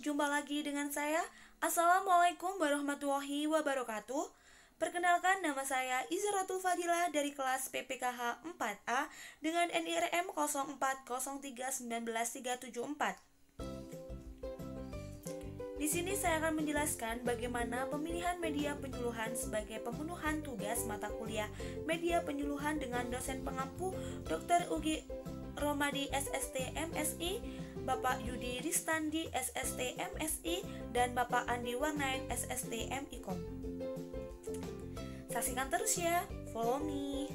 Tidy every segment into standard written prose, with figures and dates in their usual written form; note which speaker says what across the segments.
Speaker 1: jumpa lagi dengan saya. Assalamualaikum warahmatullahi wabarakatuh. Perkenalkan, nama saya Izaratul Fadilah dari kelas PPKH 4A dengan NIRM 04031934. Di sini saya akan menjelaskan bagaimana pemilihan media penyuluhan sebagai pemenuhan tugas mata kuliah media penyuluhan dengan dosen pengampu Dr. Ugi Romadi SST MSI, Bapak Yudi Ristandi SST MSI, dan Bapak Andi Warnain SST MIKOM. Saksikan terus ya, follow me.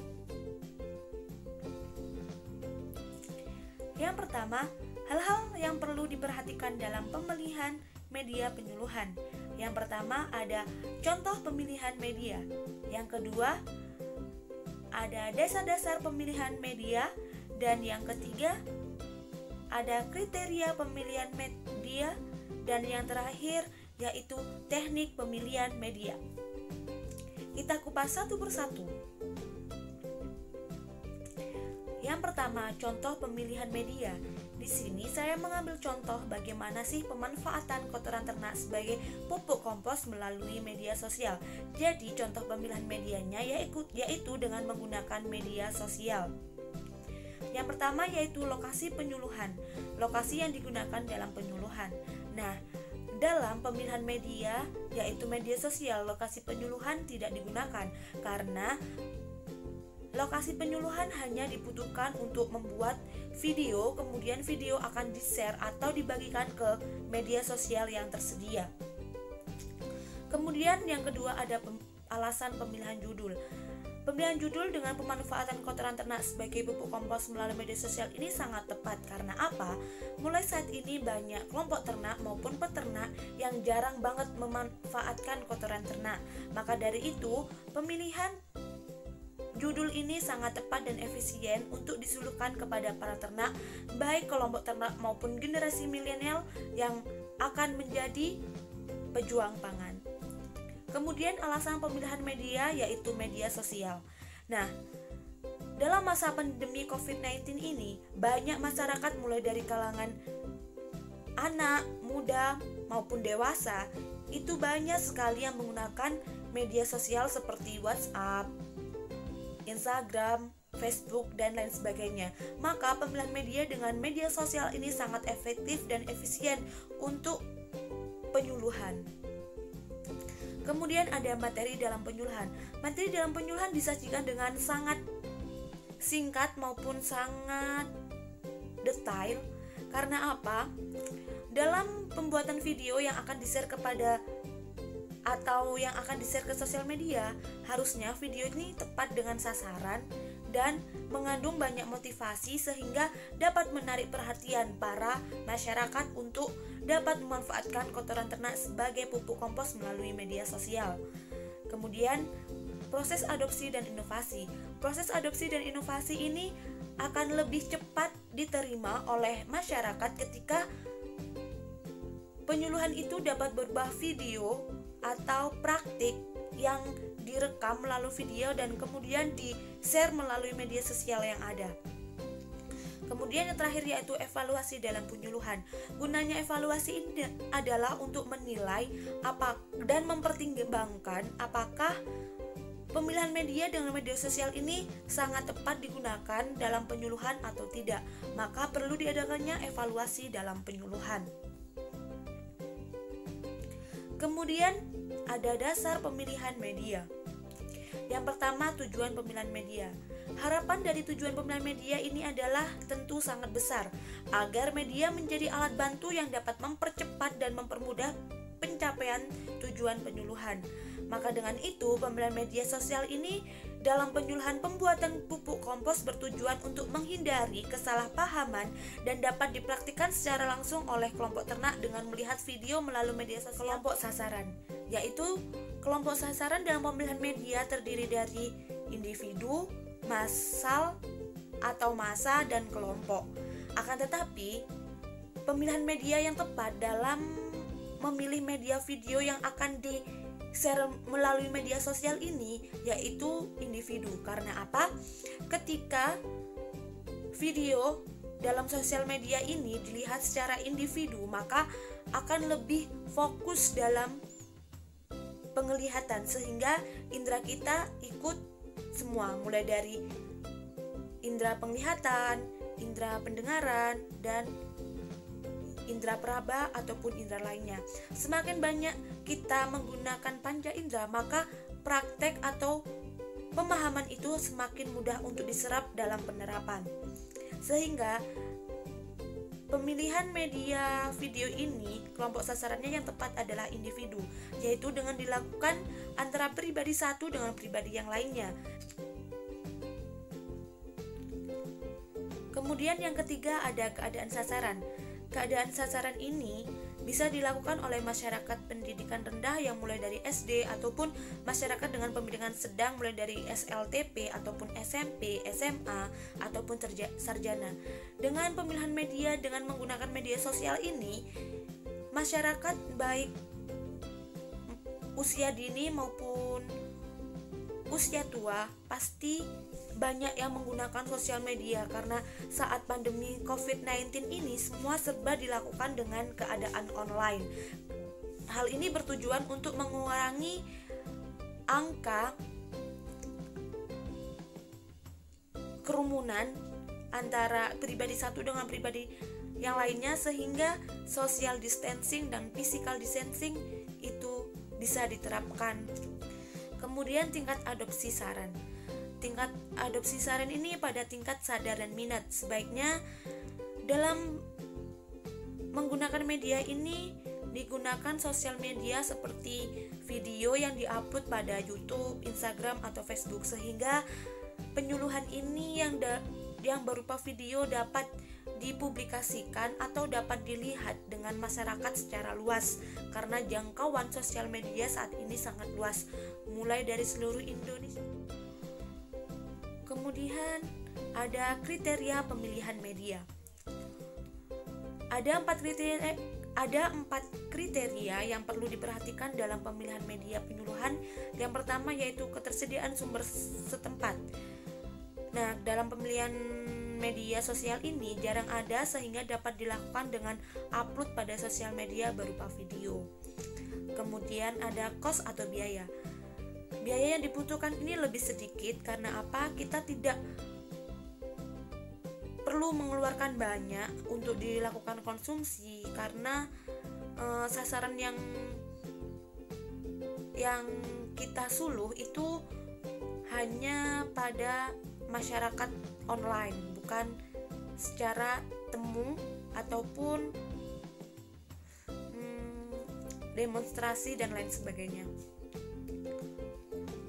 Speaker 1: Yang pertama, hal-hal yang perlu diperhatikan dalam pemilihan media penyuluhan. Yang pertama ada contoh pemilihan media. Yang kedua ada dasar-dasar pemilihan media. Dan yang ketiga ada kriteria pemilihan media. Dan yang terakhir yaitu teknik pemilihan media. Kita kupas satu persatu. Yang pertama, contoh pemilihan media. Di sini saya mengambil contoh bagaimana sih pemanfaatan kotoran ternak sebagai pupuk kompos melalui media sosial. Jadi contoh pemilihan medianya yaitu dengan menggunakan media sosial. Yang pertama yaitu lokasi penyuluhan. Lokasi yang digunakan dalam penyuluhan. Nah, dalam pemilihan media yaitu media sosial, lokasi penyuluhan tidak digunakan karena lokasi penyuluhan hanya dibutuhkan untuk membuat video, kemudian video akan di-share atau dibagikan ke media sosial yang tersedia. Kemudian yang kedua ada alasan pemilihan judul. Pemilihan judul dengan pemanfaatan kotoran ternak sebagai pupuk kompos melalui media sosial ini sangat tepat. Karena apa? Mulai saat ini banyak kelompok ternak maupun peternak yang jarang banget memanfaatkan kotoran ternak. Maka dari itu, pemilihan judul ini sangat tepat dan efisien untuk disuluhkan kepada para ternak, baik kelompok ternak maupun generasi milenial yang akan menjadi pejuang pangan. Kemudian alasan pemilihan media yaitu media sosial. Nah, dalam masa pandemi COVID-19 ini, banyak masyarakat mulai dari kalangan anak, muda, maupun dewasa, itu banyak sekali yang menggunakan media sosial seperti WhatsApp, Instagram, Facebook, dan lain sebagainya. Maka pemilihan media dengan media sosial ini sangat efektif dan efisien untuk penyuluhan. Kemudian ada materi dalam penyuluhan. Materi dalam penyuluhan disajikan dengan sangat singkat maupun sangat detail. Karena apa? Dalam pembuatan video yang akan di-share kepada atau yang akan di-share ke sosial media, harusnya video ini tepat dengan sasaran dan mengandung banyak motivasi sehingga dapat menarik perhatian para masyarakat untuk dapat memanfaatkan kotoran ternak sebagai pupuk kompos melalui media sosial. Kemudian proses adopsi dan inovasi. Proses adopsi dan inovasi ini akan lebih cepat diterima oleh masyarakat ketika penyuluhan itu dapat berupa video atau praktik yang direkam melalui video dan kemudian di-share melalui media sosial yang ada. Kemudian yang terakhir yaitu evaluasi dalam penyuluhan. Gunanya evaluasi ini adalah untuk menilai dan mempertimbangkan apakah pemilihan media dengan media sosial ini sangat tepat digunakan dalam penyuluhan atau tidak. Maka perlu diadakannya evaluasi dalam penyuluhan. Kemudian ada dasar pemilihan media. Yang pertama, tujuan pemilihan media. Harapan dari tujuan pemilihan media ini adalah tentu sangat besar, agar media menjadi alat bantu yang dapat mempercepat dan mempermudah pencapaian tujuan penyuluhan. Maka dengan itu, pemilihan media sosial ini dalam penyuluhan pembuatan pupuk kompos bertujuan untuk menghindari kesalahpahaman dan dapat dipraktikkan secara langsung oleh kelompok ternak dengan melihat video melalui media sosial. Kelompok sasaran, yaitu kelompok sasaran dalam pemilihan media terdiri dari individu, massal atau massa, dan kelompok. Akan tetapi, pemilihan media yang tepat dalam memilih media video yang akan di-share melalui media sosial ini yaitu individu. Karena apa? Ketika video dalam sosial media ini dilihat secara individu, maka akan lebih fokus dalam penglihatan, sehingga indera kita ikut semua, mulai dari indera penglihatan, indera pendengaran, dan indera peraba ataupun indera lainnya. Semakin banyak kita menggunakan panca indera, maka praktek atau pemahaman itu semakin mudah untuk diserap dalam penerapan. Sehingga pemilihan media video ini, kelompok sasarannya yang tepat adalah individu, yaitu dengan dilakukan antara pribadi satu dengan pribadi yang lainnya. Kemudian yang ketiga ada keadaan sasaran. Keadaan sasaran ini bisa dilakukan oleh masyarakat pendidikan rendah yang mulai dari SD ataupun masyarakat dengan pendidikan sedang mulai dari SLTP ataupun SMP, SMA ataupun sarjana. Dengan pemilihan media dengan menggunakan media sosial ini, masyarakat baik usia dini maupun usia tua pasti banyak yang menggunakan sosial media, karena saat pandemi COVID-19 ini semua serba dilakukan dengan keadaan online. Hal ini bertujuan untuk mengurangi angka kerumunan antara pribadi satu dengan pribadi yang lainnya, sehingga social distancing dan physical distancing itu bisa diterapkan. Kemudian tingkat adopsi saran. Tingkat adopsi saran ini pada tingkat sadar dan minat. Sebaiknya dalam menggunakan media ini digunakan sosial media seperti video yang diupload pada YouTube, Instagram atau Facebook, sehingga penyuluhan ini yang berupa video dapat dipublikasikan atau dapat dilihat dengan masyarakat secara luas, karena jangkauan sosial media saat ini sangat luas, mulai dari seluruh Indonesia. Kemudian ada kriteria pemilihan media. Ada empat kriteria yang perlu diperhatikan dalam pemilihan media penyuluhan. Yang pertama yaitu ketersediaan sumber setempat. Nah, dalam pemilihan media sosial ini jarang ada, sehingga dapat dilakukan dengan upload pada sosial media berupa video. Kemudian ada cost atau biaya. Biaya yang dibutuhkan ini lebih sedikit, karena apa? Kita tidak perlu mengeluarkan banyak untuk dilakukan konsumsi, karena sasaran yang kita suluh itu hanya pada masyarakat online, bukan secara temu ataupun demonstrasi dan lain sebagainya.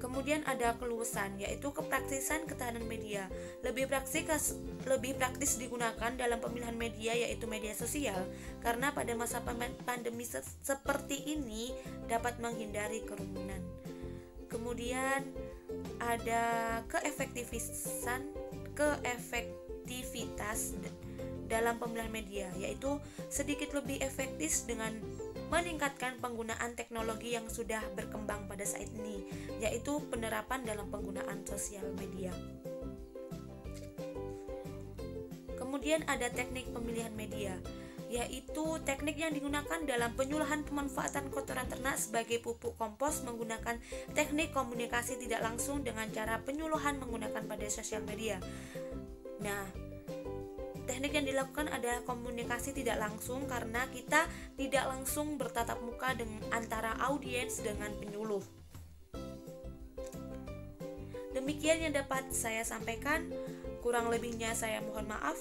Speaker 1: Kemudian ada keluasan, yaitu kepraktisan ketahanan media. Lebih praktis digunakan dalam pemilihan media, yaitu media sosial, karena pada masa pandemi seperti ini dapat menghindari kerumunan. Kemudian ada keefektivitas dalam pemilihan media, yaitu sedikit lebih efektif dengan meningkatkan penggunaan teknologi yang sudah berkembang pada saat ini, yaitu penerapan dalam penggunaan sosial media. Kemudian ada teknik pemilihan media, yaitu teknik yang digunakan dalam penyuluhan pemanfaatan kotoran ternak sebagai pupuk kompos menggunakan teknik komunikasi tidak langsung dengan cara penyuluhan menggunakan pada sosial media. Nah, teknik yang dilakukan adalah komunikasi tidak langsung, karena kita tidak langsung bertatap muka dengan antara audiens dengan penyuluh. Demikian yang dapat saya sampaikan, kurang lebihnya saya mohon maaf.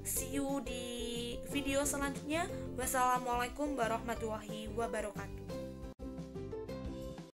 Speaker 1: See you di video selanjutnya. Wassalamualaikum warahmatullahi wabarakatuh.